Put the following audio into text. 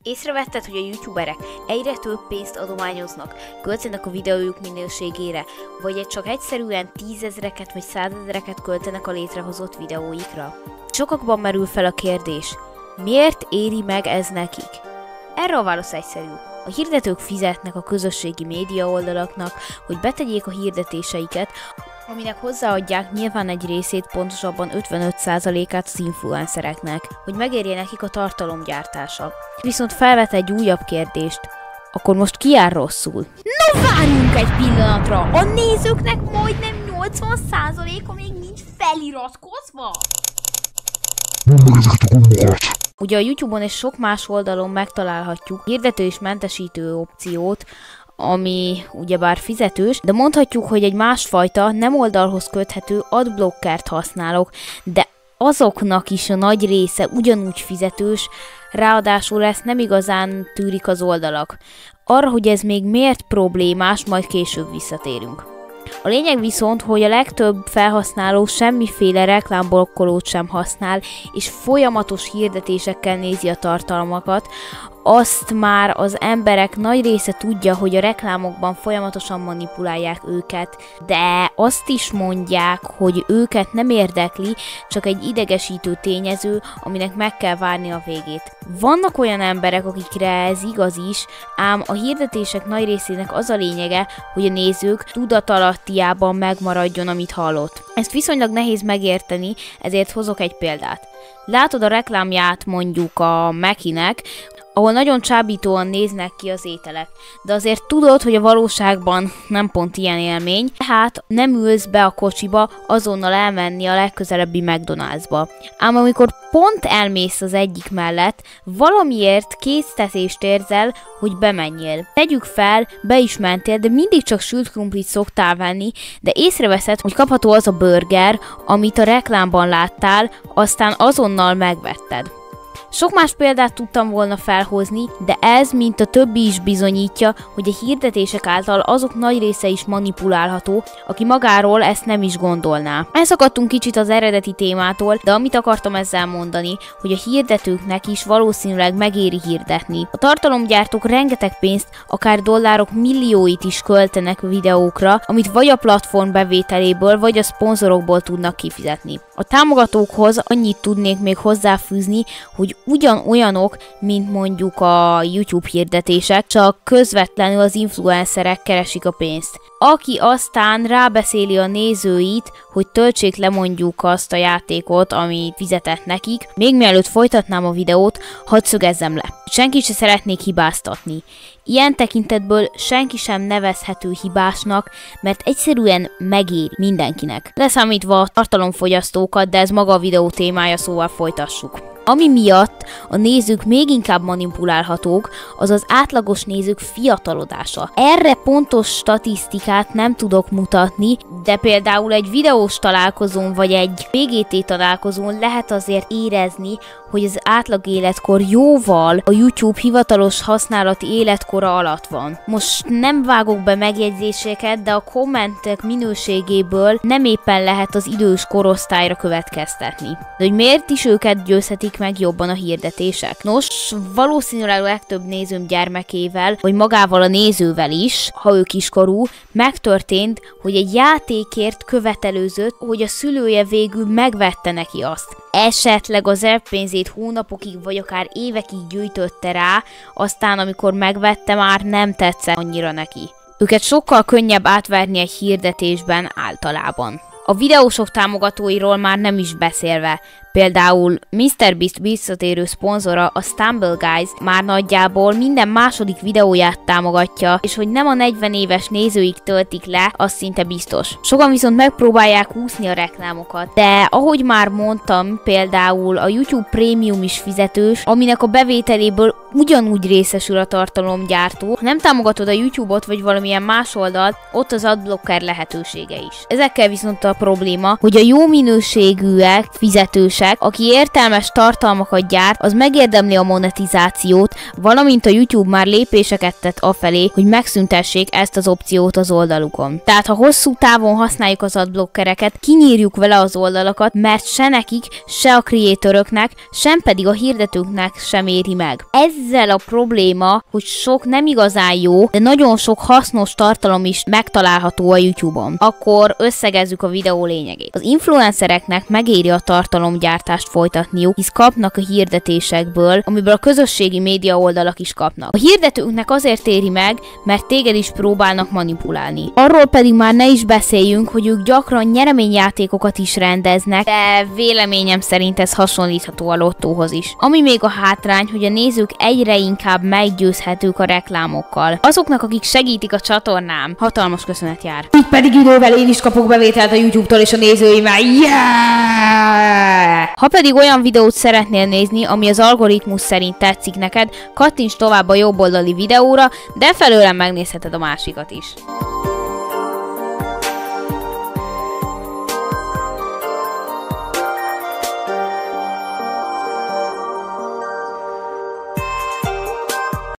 Észrevetted, hogy a youtuberek egyre több pénzt adományoznak, költenek a videójuk minőségére, vagy csak egyszerűen 10 000-eket vagy 100 000-eket költenek a létrehozott videóikra? Sokakban merül fel a kérdés, miért éri meg ez nekik? Erre a válasz egyszerű. A hirdetők fizetnek a közösségi média oldalaknak, hogy betegyék a hirdetéseiket, aminek hozzáadják nyilván egy részét, pontosabban 55%-át az influencereknek, hogy megérje nekik a tartalomgyártása. Viszont felvet egy újabb kérdést. Akkor most ki jár rosszul? No, várjunk egy pillanatra! A nézőknek majdnem 80%-a még nincs feliratkozva! Ugye a YouTube-on és sok más oldalon megtalálhatjuk hirdető és mentesítő opciót, ami ugyebár fizetős, de mondhatjuk, hogy egy másfajta, nem oldalhoz köthető adblockert használok, de azoknak is a nagy része ugyanúgy fizetős, ráadásul ezt nem igazán tűrik az oldalak. Arra, hogy ez még miért problémás, majd később visszatérünk. A lényeg viszont, hogy a legtöbb felhasználó semmiféle reklámblokkolót sem használ, és folyamatos hirdetésekkel nézi a tartalmakat. Azt már az emberek nagy része tudja, hogy a reklámokban folyamatosan manipulálják őket, de azt is mondják, hogy őket nem érdekli, csak egy idegesítő tényező, aminek meg kell várni a végét. Vannak olyan emberek, akikre ez igaz is, ám a hirdetések nagy részének az a lényege, hogy a nézők tudatalattiában megmaradjon, amit hallott. Ezt viszonylag nehéz megérteni, ezért hozok egy példát. Látod a reklámját mondjuk a Mac-nek, ahol nagyon csábítóan néznek ki az ételek, de azért tudod, hogy a valóságban nem pont ilyen élmény, tehát nem ülsz be a kocsiba azonnal elmenni a legközelebbi McDonald'sba. Ám amikor pont elmész az egyik mellett, valamiért késztetést érzel, hogy bemenjél. Tegyük fel, be is mentél, de mindig csak sült krumplit szoktál venni, de észreveszed, hogy kapható az a burger, amit a reklámban láttál, aztán azonnal megvetted. Sok más példát tudtam volna felhozni, de ez, mint a többi is bizonyítja, hogy a hirdetések által azok nagy része is manipulálható, aki magáról ezt nem is gondolná. Elszakadtunk kicsit az eredeti témától, de amit akartam ezzel mondani, hogy a hirdetőknek is valószínűleg megéri hirdetni. A tartalomgyártók rengeteg pénzt, akár dollárok millióit is költenek videókra, amit vagy a platform bevételéből, vagy a szponzorokból tudnak kifizetni. A támogatókhoz annyit tudnék még hozzáfűzni, hogy ugyanolyanok, mint mondjuk a YouTube hirdetések, csak közvetlenül az influencerek keresik a pénzt. Aki aztán rábeszéli a nézőit, hogy töltsék le mondjuk azt a játékot, amit fizetett nekik. Még mielőtt folytatnám a videót, hadd szögezzem le. Senkit se szeretnék hibáztatni. Ilyen tekintetből senki sem nevezhető hibásnak, mert egyszerűen megéri mindenkinek. Leszámítva a tartalomfogyasztókat, de ez maga a videó témája, szóval folytassuk. Ami miatt a nézők még inkább manipulálhatók, az az átlagos nézők fiatalodása. Erre pontos statisztikát nem tudok mutatni, de például egy videós találkozón vagy egy PGT találkozón lehet azért érezni, hogy az átlag életkor jóval a YouTube hivatalos használati életkora alatt van. Most nem vágok be megjegyzéseket, de a kommentek minőségéből nem éppen lehet az idős korosztályra következtetni. De hogy miért is őket győzhetik meg jobban a hirdetések? Nos, valószínűleg a legtöbb nézőm gyermekével, vagy magával a nézővel is, ha ő kiskorú, megtörtént, hogy egy játékért követelőzött, hogy a szülője végül megvette neki azt. Esetleg az zsebpénzét hónapokig vagy akár évekig gyűjtötte rá, aztán amikor megvette, már nem tetszett annyira neki. Őket sokkal könnyebb átverni egy hirdetésben általában. A videósok támogatóiról már nem is beszélve. Például MrBeast visszatérő szponzora, a Stumble Guys már nagyjából minden második videóját támogatja, és hogy nem a 40 éves nézőik töltik le, az szinte biztos. Sokan viszont megpróbálják úszni a reklámokat, de ahogy már mondtam, például a YouTube Premium is fizetős, aminek a bevételéből ugyanúgy részesül a tartalomgyártó. Ha nem támogatod a YouTube-ot vagy valamilyen más oldalt, ott az adblocker lehetősége is. Ezekkel viszont a probléma, hogy a jó minőségűek fizetős, aki értelmes tartalmakat gyárt, az megérdemli a monetizációt, valamint a YouTube már lépéseket tett afelé, hogy megszüntessék ezt az opciót az oldalukon. Tehát ha hosszú távon használjuk az adblockereket, kinyírjuk vele az oldalakat, mert se nekik, se a creatoröknek, sem pedig a hirdetőknek sem éri meg. Ez ezzel a probléma, hogy sok nem igazán jó, de nagyon sok hasznos tartalom is megtalálható a YouTube-on. Akkor összegezzük a videó lényegét. Az influencereknek megéri a tartalomgyártást folytatniuk, hisz kapnak a hirdetésekből, amiből a közösségi média oldalak is kapnak. A hirdetőknek azért éri meg, mert téged is próbálnak manipulálni. Arról pedig már ne is beszéljünk, hogy ők gyakran nyereményjátékokat is rendeznek, de véleményem szerint ez hasonlítható a lottóhoz is. Ami még a hátrány, hogy a nézők egyre inkább meggyőzhetők a reklámokkal. Azoknak, akik segítik a csatornám, hatalmas köszönet jár. Így pedig idővel én is kapok bevételt a YouTube-tól és a nézőimmel. Yeah! Ha pedig olyan videót szeretnél nézni, ami az algoritmus szerint tetszik neked, kattints tovább a jobb oldali videóra, de felőlem megnézheted a másikat is.